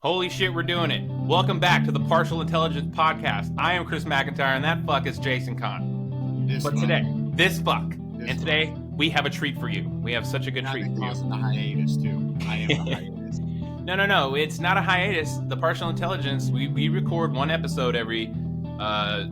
Holy shit, we're doing it. Welcome back to the Partial Intelligence Podcast. I am Chris McIntyre, and that fuck is Jason Conn. Today, we have a treat for you. We have such a good treat for you. Causing the hiatus, too. I am a hiatus. No. It's not a hiatus. The Partial Intelligence, we record one episode every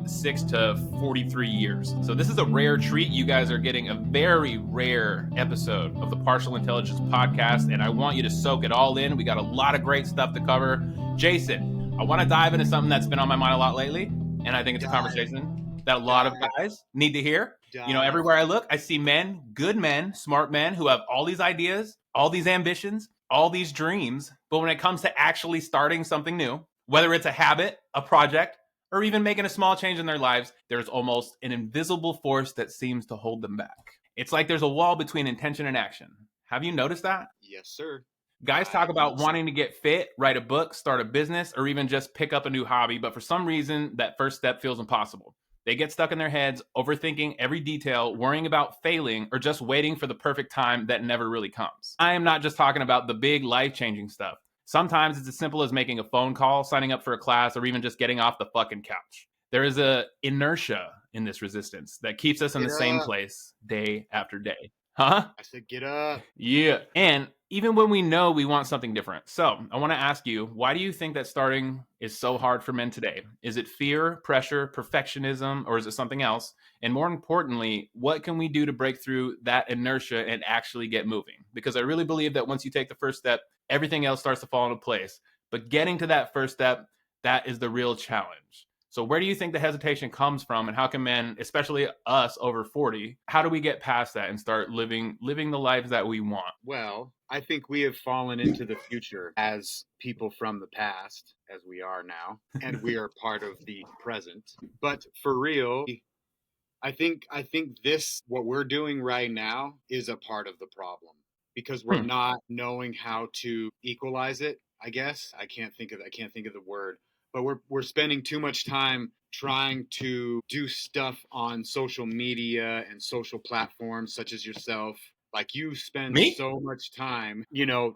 6 to 43 years. So this is a rare treat. You guys are getting a very rare episode of the Partial Intelligence Podcast, and I want you to soak it all in. We got a lot of great stuff to cover. Jason, I want to dive into something that's been on my mind a lot lately, and I think it's a conversation that a lot of guys need to hear. You know, everywhere I look, I see men, good men, smart men who have all these ideas, all these ambitions, all these dreams, but when it comes to actually starting something new, whether it's a habit, a project, or even making a small change in their lives, there's almost an invisible force that seems to hold them back. It's like there's a wall between intention and action. Have you noticed that? Yes, sir. Guys talk about wanting to get fit, write a book, start a business, or even just pick up a new hobby, but for some reason, that first step feels impossible. They get stuck in their heads, overthinking every detail, worrying about failing, or just waiting for the perfect time that never really comes. I am not just talking about the big life-changing stuff. Sometimes it's as simple as making a phone call, signing up for a class, or even just getting off the fucking couch. There is a inertia in this resistance that keeps us in the same place day after day. Huh? I said, get up. Yeah. And even when we know we want something different. So I want to ask you, why do you think that starting is so hard for men today? Is it fear, pressure, perfectionism, or is it something else? And more importantly, what can we do to break through that inertia and actually get moving? Because I really believe that once you take the first step, everything else starts to fall into place. But getting to that first step, that is the real challenge. So where do you think the hesitation comes from, and how can men, especially us over 40, how do we get past that and start living the lives that we want? Well, I think we have fallen into the future as people from the past, as we are now, and we are part of the present. But for real, I think this, what we're doing right now, is a part of the problem because we're not knowing how to equalize it. I guess I can't think of the word. But we're spending too much time trying to do stuff on social media and social platforms such as yourself. Like you spend so much time,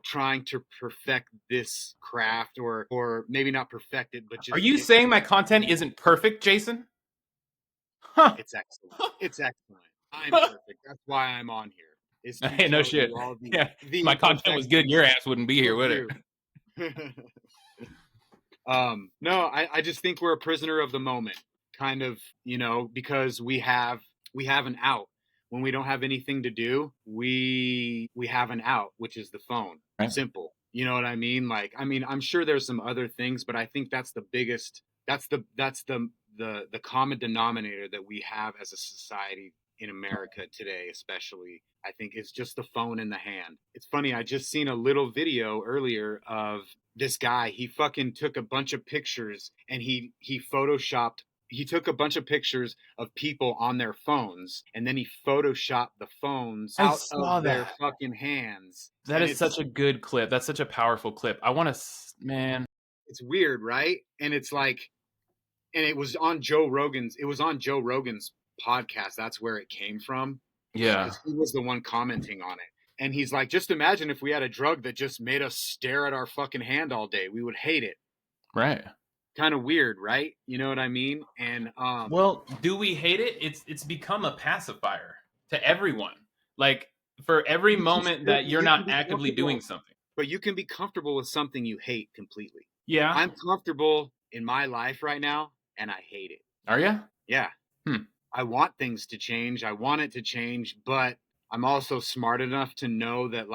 trying to perfect this craft or maybe not perfect it, but just... Are you saying my content isn't perfect, Jason? Huh. It's excellent. It's excellent. I'm perfect. That's why I'm on here. Hey, no shit. My content was good. Your ass wouldn't be here, would it? No, I just think we're a prisoner of the moment, kind of, because we have an out. When we don't have anything to do, we have an out, which is the phone. Right. Simple. You know what I mean? I'm sure there's some other things, but I think that's the biggest, that's the common denominator that we have as a society in America today, especially. I think it's just the phone in the hand. It's funny. I just seen a little video earlier of this guy. He fucking took a bunch of pictures and he took a bunch of pictures of people on their phones and then he photoshopped the phones out of their fucking hands. That is such a good clip. That's such a powerful clip. Man. It's weird, right? And it's like, and it was on Joe Rogan's podcast. That's where it came from. Yeah. He was the one commenting on it. And he's like, just imagine if we had a drug that just made us stare at our fucking hand all day. We would hate it. Right. Kind of weird, right? You know what I mean? And well, do we hate it? It's become a pacifier to everyone. Like for every moment that you're not actively doing something. But you can be comfortable with something you hate completely. Yeah. I'm comfortable in my life right now and I hate it. Are you? Yeah. I want things to change. I want it to change, but I'm also smart enough to know that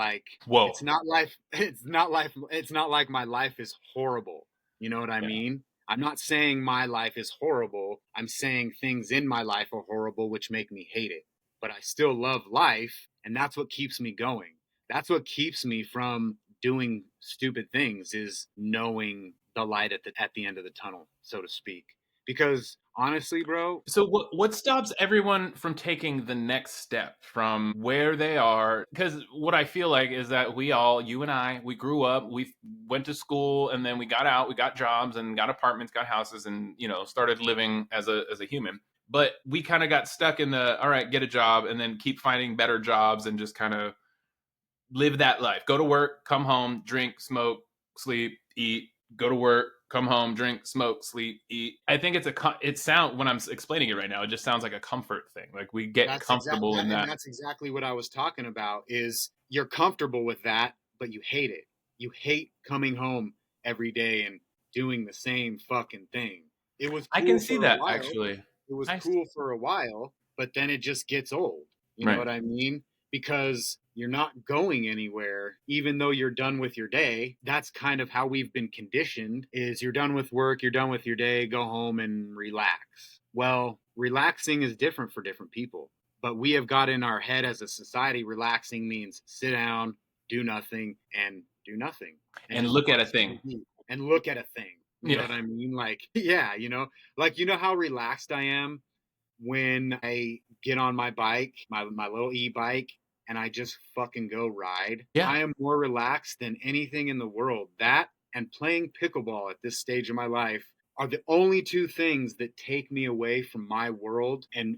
it's not like my life is horrible. You know what I mean? I'm not saying my life is horrible. I'm saying things in my life are horrible, which make me hate it. But I still love life, and that's what keeps me going. That's what keeps me from doing stupid things, is knowing the light at the end of the tunnel, so to speak. Because honestly, bro. So what stops everyone from taking the next step from where they are? Because what I feel like is that you and I, we grew up, we went to school, and then we got out, we got jobs and got apartments, got houses, and, started living as a human. But we kind of got stuck in all right, get a job and then keep finding better jobs and just kind of live that life. Go to work, come home, drink, smoke, sleep, eat, go to work, come home, drink, smoke, sleep, eat. I think it sound when I'm explaining it right now, it just sounds like a comfort thing. Like we get comfortable in that. That's exactly what I was talking about. Is you're comfortable with that, but you hate it. You hate coming home every day and doing the same fucking thing. It was I can cool see for a that while. actually. It was Nice. cool for a while, but then it just gets old. You know Right. what I mean? Because you're not going anywhere even though you're done with your day. That's kind of how we've been conditioned, is you're done with work, you're done with your day, go home and relax. Well, relaxing is different for different people, but we have got in our head as a society, relaxing means sit down, do nothing, and do nothing, and And just look at a watch thing. TV and look at a thing. You know Yeah. what I mean? Like, yeah, like, how relaxed I am when I get on my bike, my little e-bike, and I just fucking go ride. Yeah. I am more relaxed than anything in the world. That and playing pickleball at this stage of my life are the only two things that take me away from my world and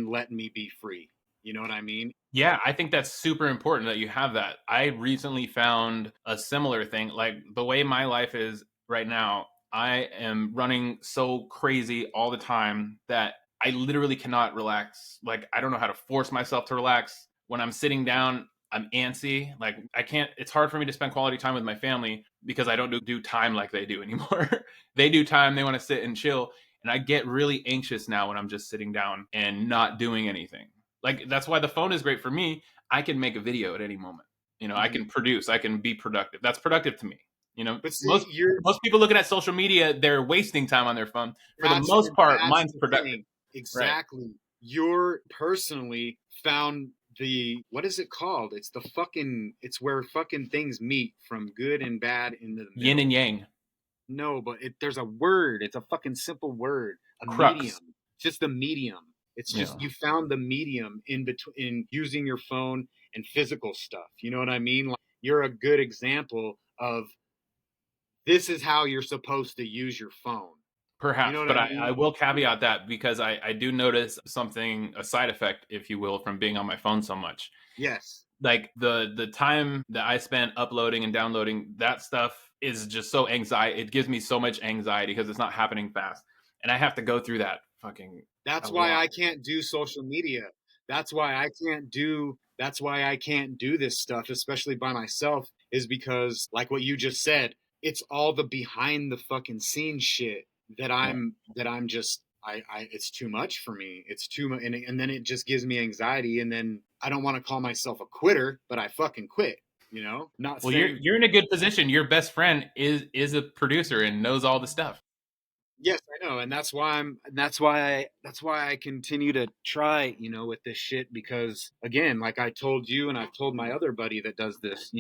let me be free. You know what I mean? Yeah, I think that's super important that you have that. I recently found a similar thing. Like the way my life is right now, I am running so crazy all the time that I literally cannot relax. Like I don't know how to force myself to relax. When I'm sitting down, I'm antsy. Like I can't, it's hard for me to spend quality time with my family because I don't do time like they do anymore. They do time, they want to sit and chill. And I get really anxious now when I'm just sitting down and not doing anything. Like that's why the phone is great for me. I can make a video at any moment. I Mm-hmm. can produce, I can be productive. That's productive to me. But see, Most you're most people looking at social media, they're wasting time on their phone. For the most part, that's mine's the productive. thing. Right. Exactly. You're personally found the, what is it called? It's the fucking, it's where fucking things meet from good and bad into the Yin and middle. yang. No, but there's a word. It's a fucking simple word. A Crux. medium. Just a medium. It's Yeah. just you found the medium in between, in using your phone and physical stuff. You know what I mean? Like, you're a good example of this is how you're supposed to use your phone. You know Perhaps, what but I I mean? will caveat that because I do notice something, a side effect, if you will, from being on my phone so much. Yes. Like the time that I spent uploading and downloading that stuff is just so anxiety. It gives me so much anxiety because it's not happening fast, and I have to go through that fucking a That's why lot. I can't do social media. That's why I can't do this stuff, especially by myself, is because, like what you just said, it's all the behind the fucking scene shit that Yeah. I'm just it's too much for me. It's too much, and then it just gives me anxiety, and then I don't want to call myself a quitter, but I fucking quit. Not Well, you're saying. you're in a good position. Your best friend is a producer and knows all the stuff. Yes, I know, and that's why I continue to try, with this shit, because again, like I told you and I've told my other buddy that does this,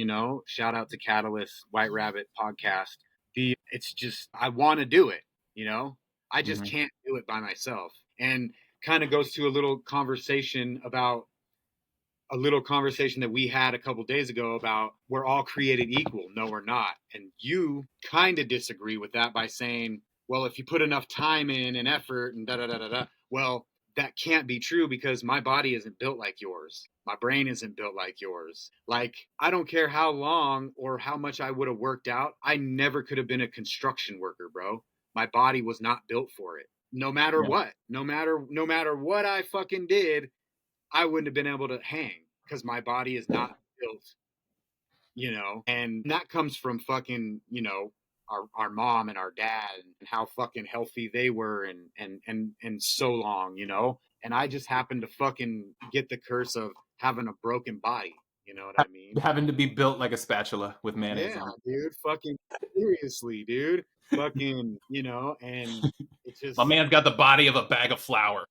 shout out to Catalyst White Rabbit podcast. It's just I want to do it, you know. I just Hmm. can't do it by myself. And kind of goes to a little conversation that we had a couple days ago about we're all created equal. No, we're not. And you kind of disagree with that by saying, well, if you put enough time in and effort and da da da da da, well, that can't be true because my body isn't built like yours. My brain isn't built like yours. Like, I don't care how long or how much I would have worked out. I never could have been a construction worker, bro. My body was not built for it. No matter Yeah. what, no matter what I fucking did, I wouldn't have been able to hang because my body is not built. And that comes from fucking, our mom and our dad and how fucking healthy they were and so long. And I just happened to fucking get the curse of having a broken body. You know what I mean? Having to be built like a spatula with mayonnaise Yeah, on dude. Fucking seriously, dude. Fucking, and it. it My just man's got the body of a bag of flour.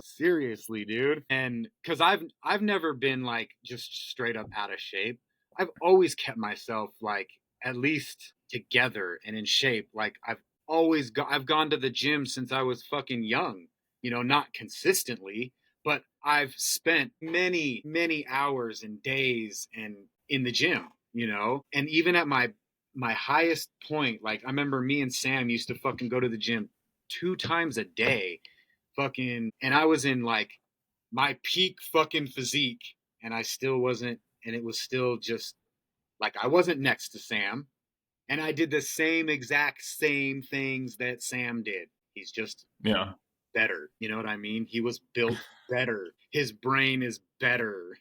seriously, dude. And because I've never been like just straight up out of shape. I've always kept myself like at least together and in shape. Like I've gone to the gym since I was fucking young. Not consistently, but I've spent many many hours and days and in the gym. And even at my highest point, like I remember me and Sam used to fucking go to the gym 2 times a day, fucking, and I was in like my peak fucking physique, and I still wasn't, and it was still just like I wasn't next to Sam, and I did the same things that Sam did. He's just Yeah. better. You know what I mean? He was built better. His brain is better,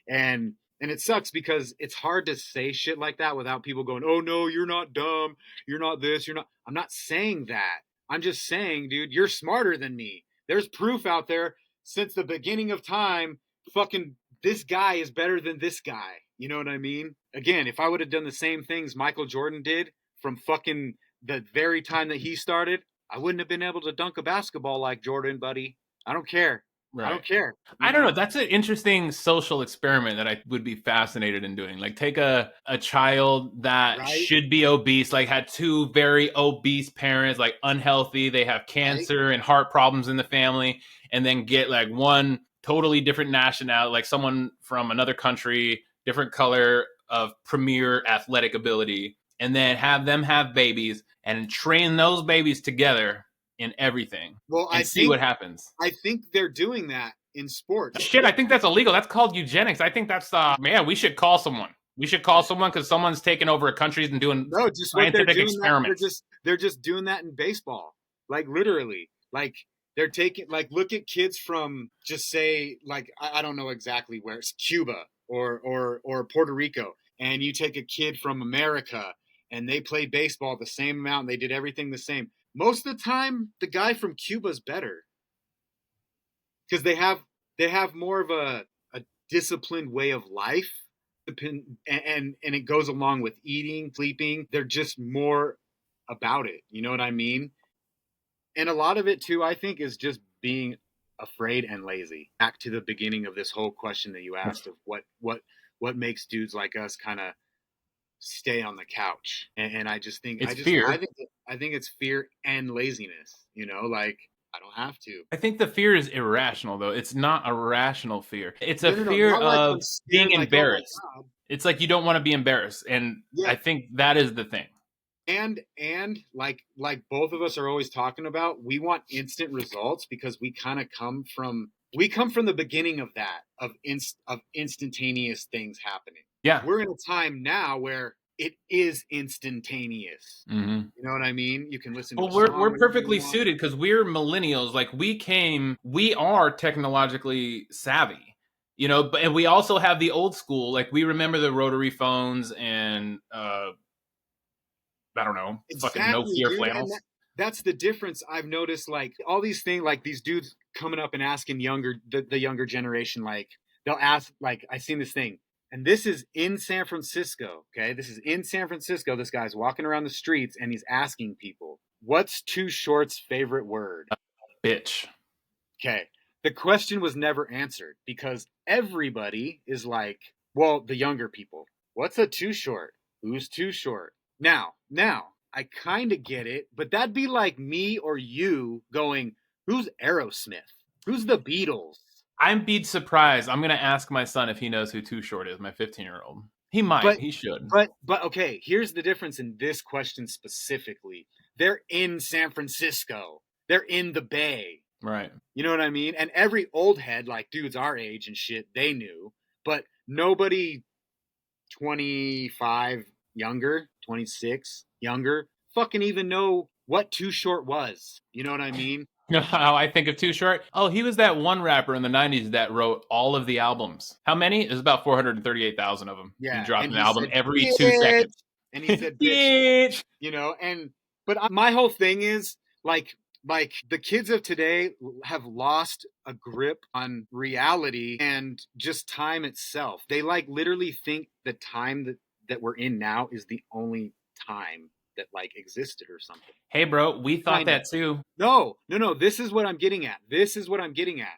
And it sucks because it's hard to say shit like that without people going, "Oh no, you're not dumb. You're not this, you're not." I'm not saying that. I'm just saying, dude, you're smarter than me. There's proof out there since the beginning of time. Fucking this guy is better than this guy. You know what I mean? Again, if I would have done the same things Michael Jordan did from fucking the very time that he started, I wouldn't have been able to dunk a basketball like Jordan, buddy. I don't care. I Right. don't care. I don't know. That's an interesting social experiment that I would be fascinated in doing. Like, take a child that Right? should be obese, like had two very obese parents, like unhealthy, they have Right? cancer and heart problems in the family, and then get like one totally different nationality, like someone from another country, different color of premier athletic ability, and then have them have babies and train those babies together in everything Well, and see what happens. I think they're doing that in sports. Shit, I think that's illegal. That's called eugenics. I think that's man. We should call someone. We should call someone because someone's taking over countries and doing No, just what they're scientific doing that experiments. they're just doing that in baseball. Like literally. Like they're taking like look at kids from just say like I don't know exactly where it's Cuba or Puerto Rico, and you take a kid from America and they played baseball the same amount and they did everything the same. Most of the time the guy from Cuba's better because they have more of a disciplined way of life, and it goes along with eating, sleeping. They're just more about it. You know what I mean? And a lot of it too, I think, is just being afraid and lazy. Back to the beginning of this whole question that you asked of what makes dudes like us kind of stay on the couch. And I just think It's fear. I think it's fear and laziness. Like I don't have to. I think the fear is irrational, though. It's not a rational fear. It's a No. fear Not like of I'm being scared. Like oh my embarrassed. god. It's like you don't want to be embarrassed, and Yeah. I think that is the thing. And like both of us are always talking about, we want instant results because we kind of come from the beginning of that of instantaneous things happening. Yeah. We're in a time now where it is instantaneous. Mm-hmm. You know what I mean? You can listen to Well, a we're song whenever you perfectly want. suited because we're millennials. Like we are technologically savvy, but and we also have the old school. Like we remember the rotary phones and I don't know, fucking Exactly, Nokia dude. And flannels. that's the difference I've noticed. Like all these things, like these dudes coming up and asking the younger generation, like they'll ask, like I seen this thing, and this is in San Francisco. Okay, this is in San Francisco. This guy's walking around the streets and he's asking people, "What's Too Short's favorite word?" Bitch. Okay, the question was never answered because everybody is like, well, the younger people, what's a too short? Who's too short? Now, I kind of get it, but that'd be like me or you going, who's Aerosmith? Who's the Beatles? I'm be surprised. I'm gonna ask my son if he knows who Too Short is. My 15-year-old. He might. But He should. but okay, here's the difference in this question specifically. They're in San Francisco. They're in the Bay. Right. You know what I mean? And every old head, like dudes our age and shit, they knew. But nobody 25 younger, 26 younger, fucking even know what Too Short was. You know what I mean? You know how I think of Too Short? Oh, he was that one rapper in the 90s that wrote all of the albums. How many? It was about 438,000 of them. He Yeah. dropped And an he album said, every 2 seconds. bitch. And he said, bitch, Bitch. but my whole thing is like the kids of today have lost a grip on reality and just time itself. They like literally think the time that we're in now is the only time that like existed or something. Hey, bro, we thought Kind of. that too. No. This is what I'm getting at.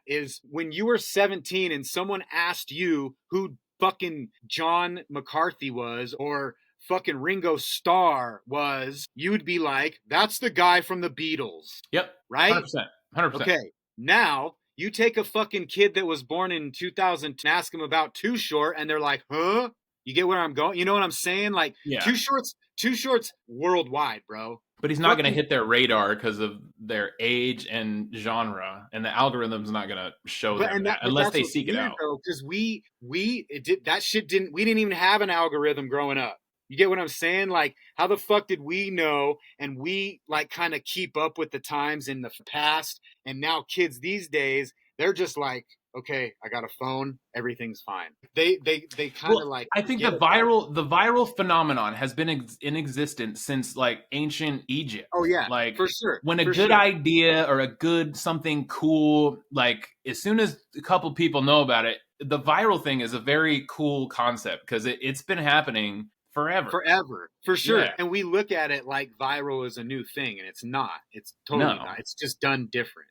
Is when you were 17 and someone asked you who fucking John McCarthy was or fucking Ringo Starr was, you would be like, that's the guy from the Beatles. Yep. Right? 100%. 100%. Okay. Now, you take a fucking kid that was born in 2000 and ask him about Too Short, and they're like, huh? You get where I'm going? You know what I'm saying? Like, Yeah. Too Short's worldwide, bro. But he's not going to hit their radar because of their age and genre, and the algorithm's not going to show them that unless they seek it out. Because we didn't even have an algorithm growing up. You get what I'm saying? Like, how the fuck did we know and we like kind of keep up with the times in the past? And now kids these days, they're just like, okay, I got a phone, everything's fine. They kind Well, of like I think forget about it. the viral phenomenon has been in existence since like ancient Egypt. Oh yeah, Like for sure, when a for good sure. idea or a good something cool, like as soon as a couple people know about it, the viral thing is a very cool concept because it's been happening forever. Forever, for sure. Yeah. And we look at it like viral is a new thing, and it's not. It's totally No. not. It's just done different.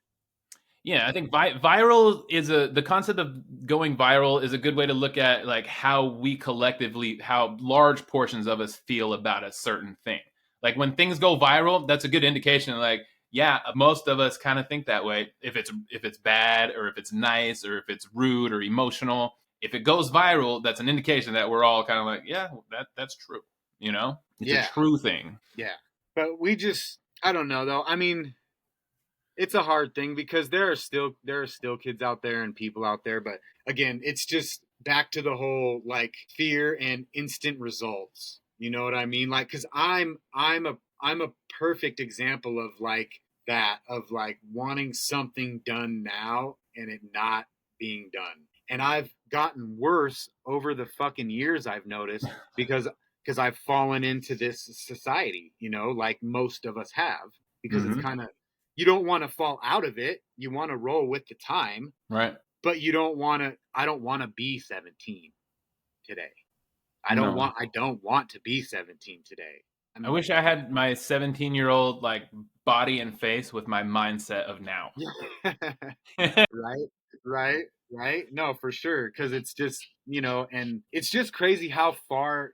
Yeah, I think viral is the concept of going viral is a good way to look at like how we collectively, how large portions of us feel about a certain thing. Like when things go viral, that's a good indication. Like, yeah, most of us kind of think that way. If it's bad or if it's nice or if it's rude or emotional, if it goes viral, that's an indication that we're all kind of like, yeah, that's true. You know, it's a Yeah, true thing. yeah. But we just, I don't know though. I mean, it's a hard thing because there are still kids out there and people out there, but again, it's just back to the whole like fear and instant results. You know what I mean? Like, because I'm a perfect example of like that, of like wanting something done now and it not being done. And I've gotten worse over the fucking years, I've noticed, because I've fallen into this society, like most of us have, because it's Hmm. kind of, you don't want to fall out of it. You want to roll with the time, Right? but you don't want to. I don't want to be 17 today. No. I don't want to be 17 today. I I'm wish I had my 17-year-old like body and face with my mindset of now. right, right. No, for sure, because it's just, and it's just crazy how far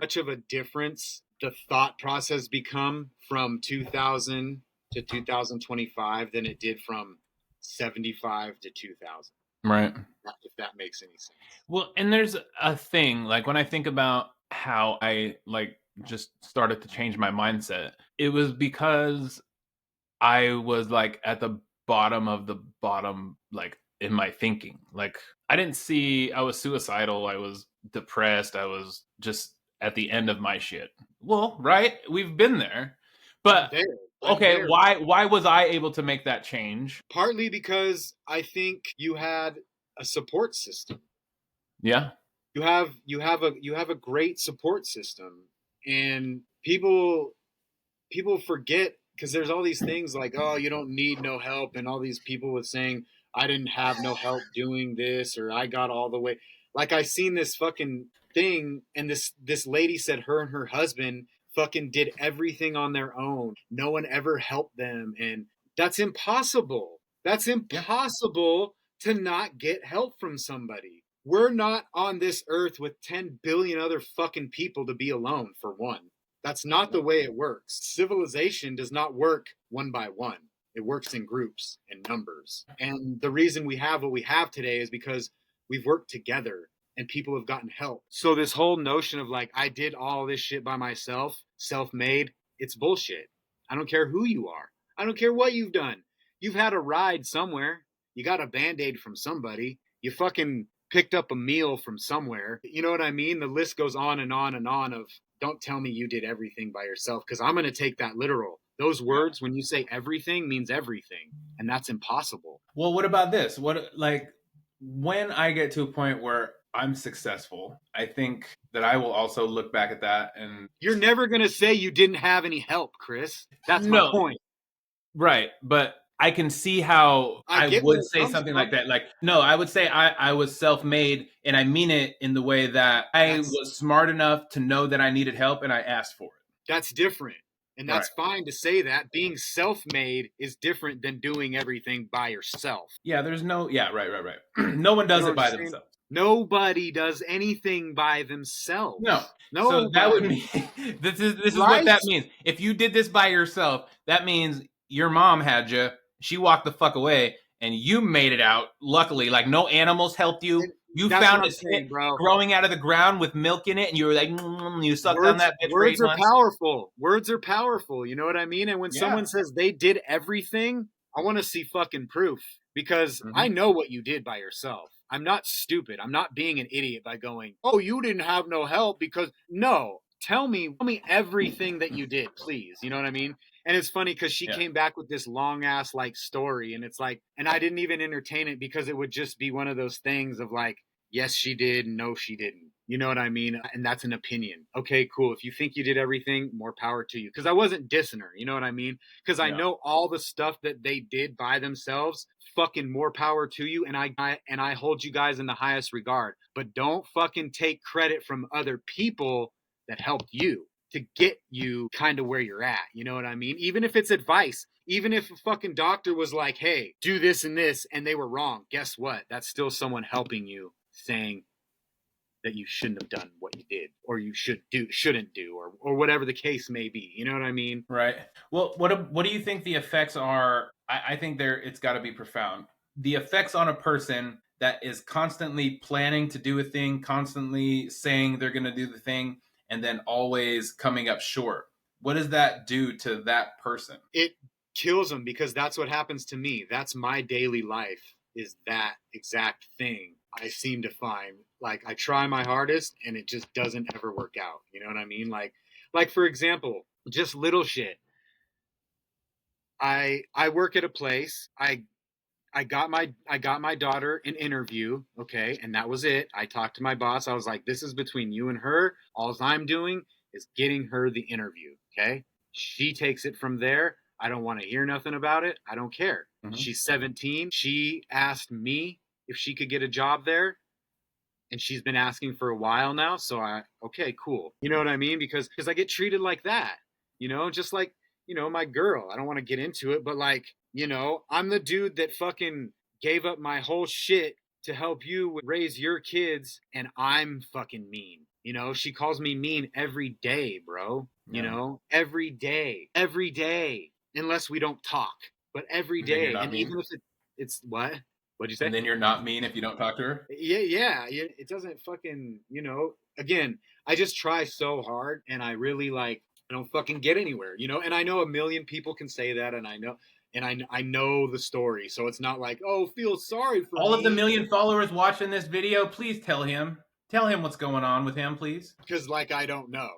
much of a difference the thought process become from 2000 to 2025 than it did from 75 to 2000. Right. If that makes any sense. Well, and there's a thing like when I think about how I like just started to change my mindset, it was because I was like at the bottom of the bottom, like in my thinking. Like I didn't see I was suicidal, I was depressed, I was just at the end of my shit. Well, right? We've been there. I'm But there. I'm okay, there. why was I able to make that change? Partly because I think you had a support system. Yeah. You have a great support system, and people forget, because there's all these things like, oh, you don't need no help, and all these people with saying I didn't have no help doing this, or I got all the way. Like, I seen this fucking thing, and this lady said her and her husband fucking did everything on their own. No one ever helped them, and that's impossible. That's Yeah. impossible to not get help from somebody. We're not on this earth with 10 billion other fucking people to be alone, for one. That's not the way it works. Civilization does not work one by one. It works in groups and numbers. And the reason we have what we have today is because we've worked together and people have gotten help. So this whole notion of like, I did all this shit by myself, self-made, it's bullshit. I don't care who you are. I don't care what you've done. You've had a ride somewhere. You got a band-aid from somebody. You fucking picked up a meal from somewhere. You know what I mean? The list goes on and on and on of, don't tell me you did everything by yourself, because I'm going to take that literal. Those Yeah. words, when you say everything, means everything. And that's impossible. Well, what about this? What like when I get to a point where I'm successful, I think that I will also look back at that and You're never going to say you didn't have any help, Chris. That's my no, point. right, but I can see how I I get where would it say comes something like from. that. Like, no, I would say I was self-made, and I mean it in the way that I That's was smart enough to know that I needed help and I asked for it. that's different. And Right. that's fine to say that. Being self-made is different than doing everything by yourself. Yeah, there's no yeah, right. No one You does know what it I'm by saying? themselves. Nobody does anything by No. themselves. So that would Nobody. mean this is what Right? that means. If you did this by yourself, that means your mom had you. She walked the fuck away, and you made it out. Luckily, like no animals helped you. And You that's what found a I'm spit saying, bro. growing out of the ground with milk in it, and you were like, you sucked on Words that bitch for words 8 are months. powerful. Words are powerful. You know what I mean? And when Yeah. someone says they did everything, I want to see fucking proof, because I Hmm. know what you did by yourself. I'm not stupid. I'm not being an idiot by going, "Oh, you didn't have no help," because no. tell me everything that you did, please. You know what I mean? And it's funny because she came back with this long ass like story, and it's like, and I didn't even entertain it because it would just be one of those things of like, yes, she did, no, she didn't. You know what I mean? And that's an opinion. Okay, cool. If you think you did everything, more power to you. Because I wasn't dissing her. You know what I mean? Because I know all the stuff that they did by themselves. Fucking more power to you, and I hold you guys in the highest regard. But don't fucking take credit from other people that helped you to get you kind of where you're at. You know what I mean? Even if it's advice, even if a fucking doctor was like, hey, do this and this, and they were wrong, guess what? That's still someone helping you, saying that you shouldn't have done what you did, or you shouldn't do, or whatever the case may be. You know what I mean? Right. Well, what do you think the effects are? I think it's got to be profound. The effects on a person that is constantly planning to do a thing, constantly saying they're going to do the thing, and then always coming up short. What does that do to that person? It kills them, because that's what happens to me. That's my daily life, is that exact thing. I seem to find, like, I try my hardest and it just doesn't ever work out. You know what I mean? Like for example, just little shit. I work at a place. I got my daughter an interview, okay, and that was it. I talked to my boss. I was like, this is between you and her. All I'm doing is getting her the interview, okay? She takes it from there. I don't want to hear nothing about it. I don't care. Mm-hmm. She's 17. She asked me if she could get a job there, and she's been asking for a while now. So okay, cool. You know what I mean? Because I get treated like that, just like, my girl. I don't want to get into it, but like, I'm the dude that fucking gave up my whole shit to help you raise your kids, and I'm fucking mean. She calls me mean every day, bro. Every day, unless we don't talk, but every day. And even if it's what? What'd you say? And then you're not mean if you don't talk to her? Yeah. It doesn't fucking, again, I just try so hard, and I really I don't fucking get anywhere, and I know a million people can say that, and I know the story. So it's not like, oh, feel sorry for all me. Of the million followers watching this video, please tell him what's going on with him, please. Because I don't know.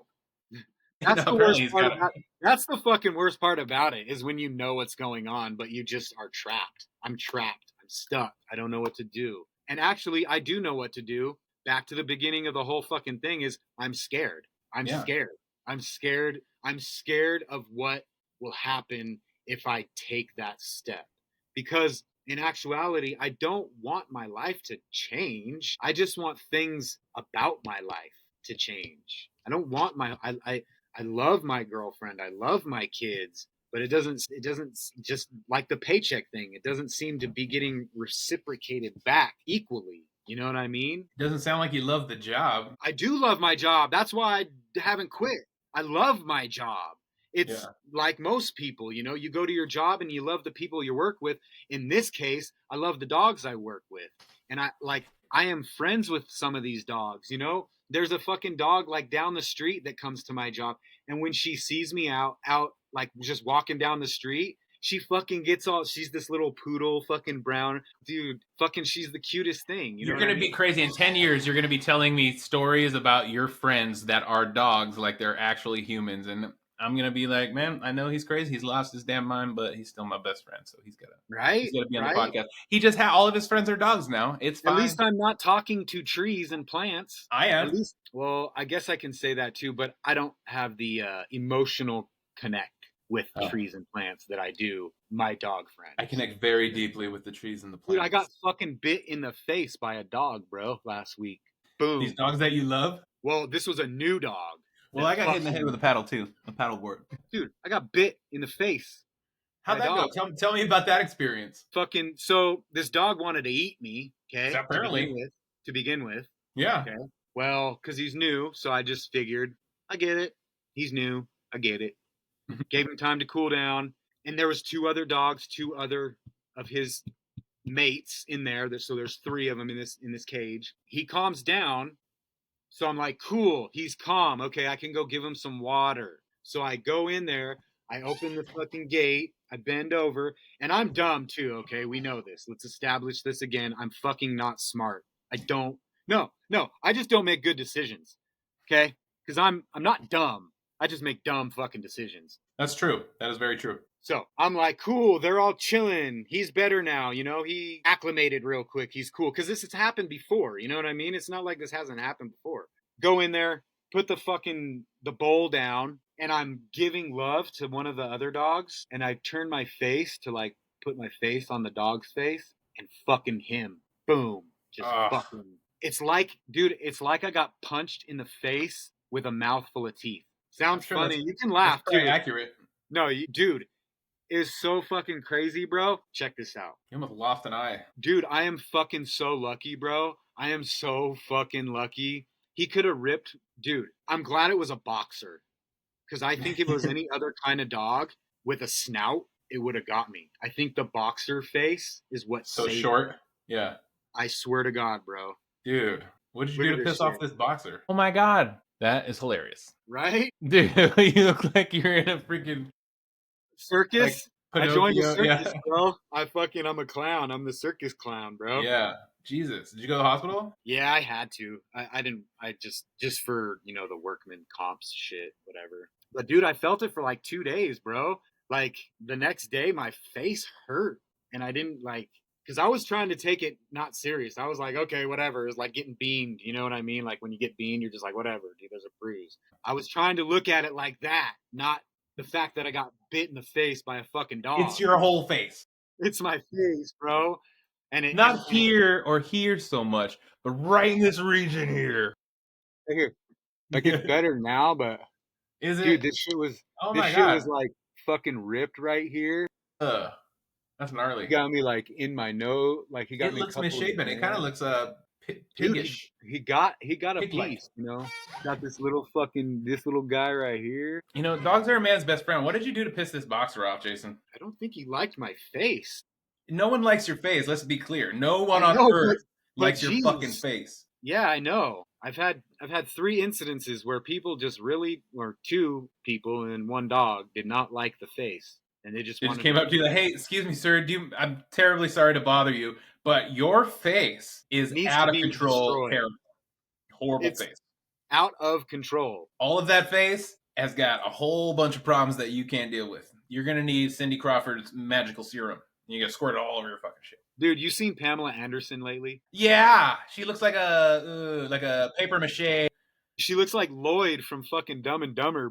That's the worst part that's the fucking worst part about it, is when you know what's going on, but you just are trapped. I'm trapped. I'm stuck. I don't know what to do. And actually, I do know what to do. Back to the beginning of the whole fucking thing is I'm scared. I'm scared. I'm scared of what will happen if I take that step. Because in actuality, I don't want my life to change. I just want things about my life to change. I don't want I love my girlfriend. I love my kids, but it doesn't just like the paycheck thing. It doesn't seem to be getting reciprocated back equally. You know what I mean? It doesn't sound like you love the job. I do love my job. That's why I haven't quit. I love my job. It's like most people, you go to your job and you love the people you work with. In this case, I love the dogs I work with. And I am friends with some of these dogs, There's a fucking dog down the street that comes to my job, and when she sees me out just walking down the street, she fucking gets all. She's this little poodle, fucking brown dude. Fucking, she's the cutest thing. You're gonna be crazy. In 10 years, you're gonna be telling me stories about your friends that are dogs, like they're actually humans, and I'm gonna be like, man, I know he's crazy. He's lost his damn mind, but he's still my best friend, so he's gotta be on the podcast. He just all of his friends are dogs now. It's fine. At least I'm not talking to trees and plants. I am. At least, well, I guess I can say that too, but I don't have the emotional connect with trees and plants that I do my dog friends. I connect very deeply with the trees and the plants. Dude, I got fucking bit in the face by a dog, bro, last week. Boom. These dogs that you love? Well, this was a new dog. Well, I got hit in the head with a paddle too. A paddleboard. Dude, I got bit in the face. How'd that go? Tell me about that experience. Fucking, so this dog wanted to eat me, okay? Apparently. To begin with. Yeah. Okay. Well, because he's new, so I just figured, I get it. He's new. I get it. Gave him time to cool down. And there was two other of his mates in there. So there's three of them in this cage. He calms down. So I'm like, cool, he's calm. Okay, I can go give him some water. So I go in there, I open the fucking gate, I bend over, and I'm dumb too, okay? We know this. Let's establish this again. I'm fucking not smart. I just don't make good decisions, okay? because I'm not dumb. I just make dumb fucking decisions. That's true. That is very true. So I'm like, cool, they're all chilling. He's better now. You know, he acclimated real quick. He's cool. Because this has happened before. You know what I mean? It's not like this hasn't happened before. Go in there, put the bowl down, and I'm giving love to one of the other dogs. And I turn my face to like put my face on the dog's face and fucking him. Boom. Just fucking. It's like, dude, it's like I got punched in the face with a mouthful of teeth. Sounds funny. You can laugh too. Accurate. No, dude. Is so fucking crazy, bro. Check this out. You almost lost an eye. Dude, I am fucking so lucky, bro. I am so fucking lucky. He could have ripped. Dude, I'm glad it was a boxer. Because I think if it was any other kind of dog with a snout, it would have got me. I think the boxer face is what so short. Me. Yeah. I swear to God, bro. Dude, what did you do to piss off this boxer? Oh my God. That is hilarious. Right? Dude, you look like you're in a freaking circus. Like I joined the circus, yeah. bro. I'm a clown. I'm the circus clown, bro. Yeah. Jesus. Did you go to the hospital? Yeah, I had to. I didn't. I just for, you know, the workman comps shit, whatever. But dude, I felt it for like 2 days, bro. Like the next day, my face hurt, and I didn't like, because I was trying to take it not serious. I was like, okay, whatever. It's like getting beamed. You know what I mean? Like when you get beamed, you're just like, whatever, dude. There's a bruise. I was trying to look at it like that, not the fact that I got bit in the face by a fucking dog. It's your whole face. It's my face, bro. And it not here or here so much, but right in this region here. Here, like it's better now, but is it? Dude, this shit was. Oh this my shit God. Was like fucking ripped right here. That's gnarly. He got me like in my nose, like he got it me. It looks misshapen. It kind of looks piggish. Dude, he got a piece, you know. Got this little guy right here. You know, dogs are a man's best friend. What did you do to piss this boxer off, Jason? I don't think he liked my face. No one likes your face. Let's be clear. No one on earth likes your fucking face. Yeah, I know. I've had 3 incidences where people just really, or 2 people and 1 dog did not like the face, and they just came up to you like, "Hey, excuse me, sir. I'm terribly sorry to bother you, but your face is out of control. Horrible face. Out of control. All of that face has got a whole bunch of problems that you can't deal with. You're gonna need Cindy Crawford's magical serum. You gotta squirt it all over your fucking shit." Dude, you seen Pamela Anderson lately? Yeah, she looks like a paper mache. She looks like Lloyd from fucking Dumb and Dumber.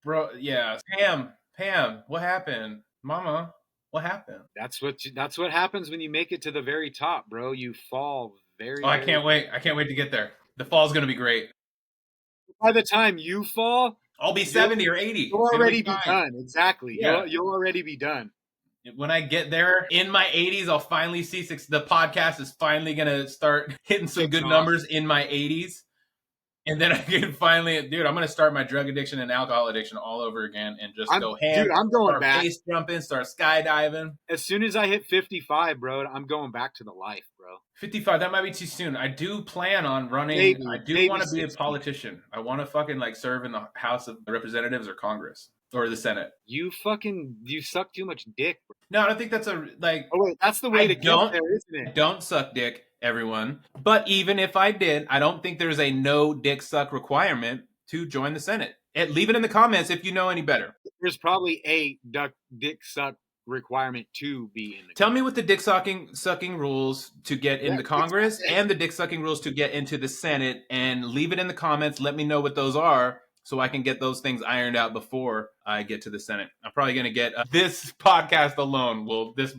Bro, yeah. Pam, what happened? Mama, what happened? That's what happens when you make it to the very top, bro. You fall very. Oh, I can't wait. I can't wait to get there. The fall's gonna be great. By the time you fall, I'll be 70 or 80. You'll already be done. Exactly. Yeah. You'll already be done. When I get there in my 80s, I'll finally see the podcast is finally going to start hitting some good numbers in my 80s. And then I can finally, dude, I'm going to start my drug addiction and alcohol addiction all over again and just go ham. Dude, I'm going back. Base jumping, start skydiving. As soon as I hit 55, bro, I'm going back to the life, bro. 55, that might be too soon. I do plan on running. I do want to be a politician. I want to fucking like serve in the House of Representatives or Congress. Or the Senate. You suck too much dick, bro. No, I don't think that's a, like... Oh, wait, that's the way to get there, isn't it? Don't suck dick, everyone. But even if I did, I don't think there's a no dick suck requirement to join the Senate. Leave it in the comments if you know any better. There's probably a dick suck requirement to be in the Tell me what the dick sucking rules to get into Congress and the dick sucking rules to get into the Senate, and leave it in the comments. Let me know what those are, so I can get those things ironed out before I get to the Senate. I'm probably going to get this podcast alone will this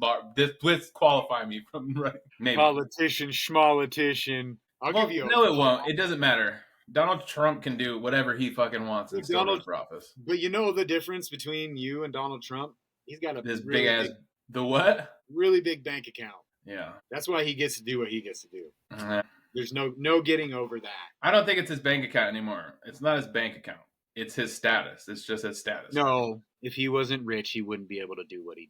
qualify me from right. Maybe. Politician, schmolitition. I'll give you. No, it won't. It doesn't matter. Donald Trump can do whatever he fucking wants and still run for office. But you know the difference between you and Donald Trump? He's got a this really big ass the what? Really big bank account. Yeah. That's why he gets to do what he gets to do. There's no getting over that. I don't think it's his bank account anymore. It's not his bank account. It's his status. It's just his status. No, if he wasn't rich, he wouldn't be able to do what he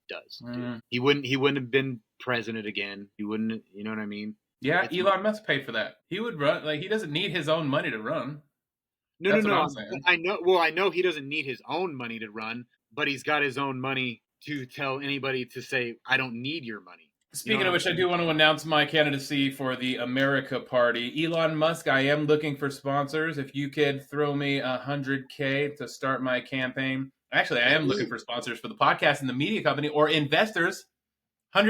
does. He wouldn't have been president again. He wouldn't, you know what I mean? Yeah, Elon Musk paid for that. He would run, like, he doesn't need his own money to run. No. I know he doesn't need his own money to run, but he's got his own money to tell anybody to say, I don't need your money. Speaking of which, I do want to announce my candidacy for the America Party. Elon Musk, I am looking for sponsors. If you could throw me $100K to start my campaign. Actually, I am looking for sponsors for the podcast and the media company, or investors. I'm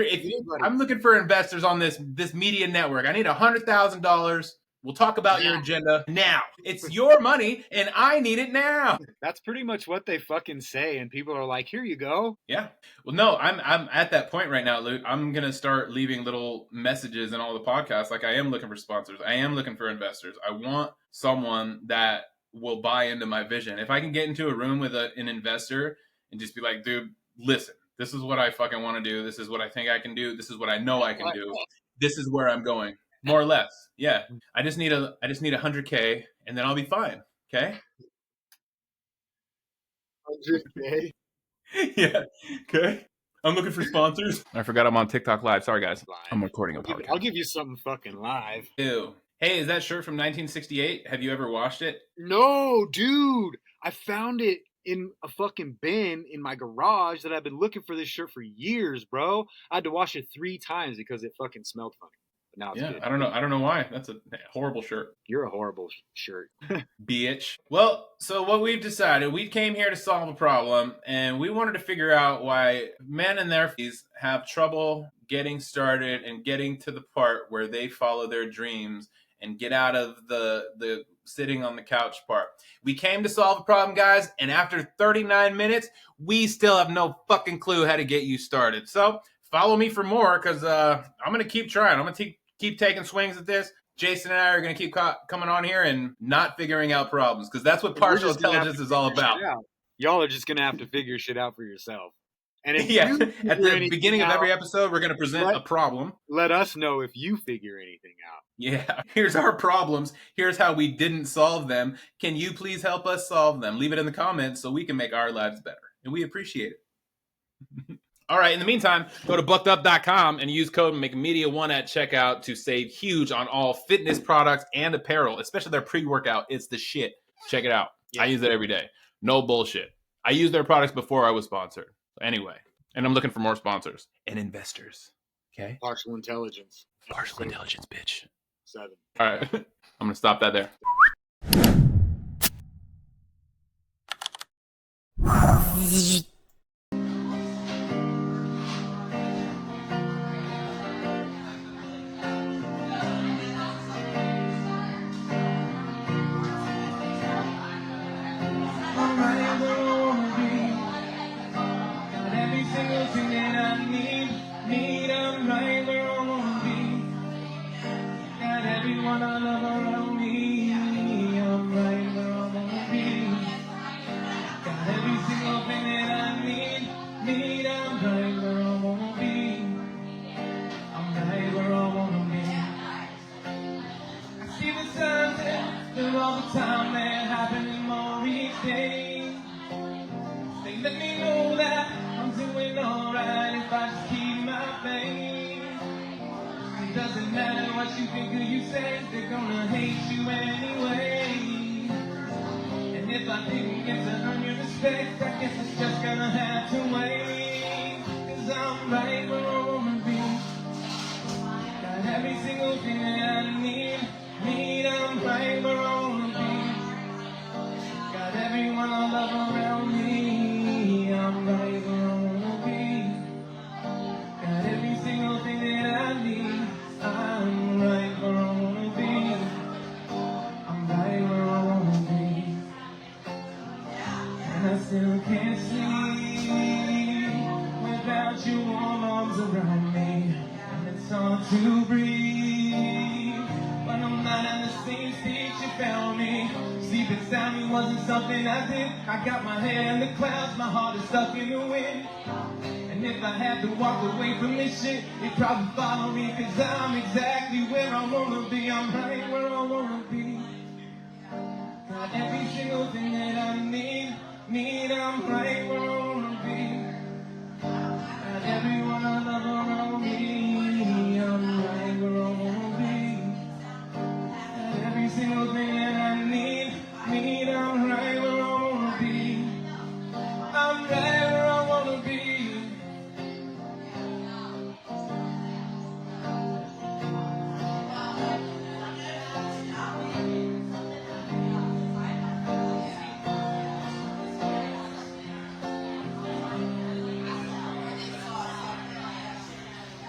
looking for investors on this media network. I need $100,000. We'll talk about your agenda now. It's your money, and I need it now. That's pretty much what they fucking say, and people are like, "Here you go." Yeah. Well, no, I'm at that point right now, Luke. I'm gonna start leaving little messages in all the podcasts. Like, I am looking for sponsors. I am looking for investors. I want someone that will buy into my vision. If I can get into a room with an investor and just be like, dude, listen, this is what I fucking want to do. This is what I think I can do. This is what I know I can do. This is where I'm going. More or less. Yeah. I just need 100K, and then I'll be fine. Okay? 100K? Yeah. Okay. I'm looking for sponsors. I forgot I'm on TikTok Live. Sorry, guys. I'm recording a podcast. I'll give you something fucking live. Ew. Hey, is that shirt from 1968? Have you ever washed it? No, dude. I found it in a fucking bin in my garage that I've been looking for this shirt for years, bro. I had to wash it 3 times because it fucking smelled funny. But now it's good. I don't know why. That's a horrible shirt. You're a horrible shirt. Bitch. Well, so what we've decided, we came here to solve a problem, and we wanted to figure out why men in their 50s have trouble getting started and getting to the part where they follow their dreams and get out of the sitting on the couch part. We came to solve a problem, guys, and after 39 minutes, we still have no fucking clue how to get you started. So follow me for more, because I'm going to keep trying. I'm going to keep taking swings at this. Jason and I are going to keep coming on here and not figuring out problems, because that's what partial intelligence is all about. Y'all are just going to have to figure shit out for yourself. And if at the beginning of every episode, we're going to present a problem. Let us know if you figure anything out. Yeah, here's our problems. Here's how we didn't solve them. Can you please help us solve them? Leave it in the comments so we can make our lives better. And we appreciate it. All right, in the meantime, go to buckedup.com and use code McMedia1 at checkout to save huge on all fitness products and apparel, especially their pre-workout. It's the shit. Check it out. Yeah. I use it every day. No bullshit. I used their products before I was sponsored. Anyway, and I'm looking for more sponsors and investors. Okay? Partial intelligence. Partial intelligence, bitch. 7. All right. I'm going to stop that there.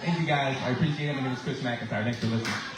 Thank you guys. I appreciate it. My name is Chris McIntyre. Thanks for listening.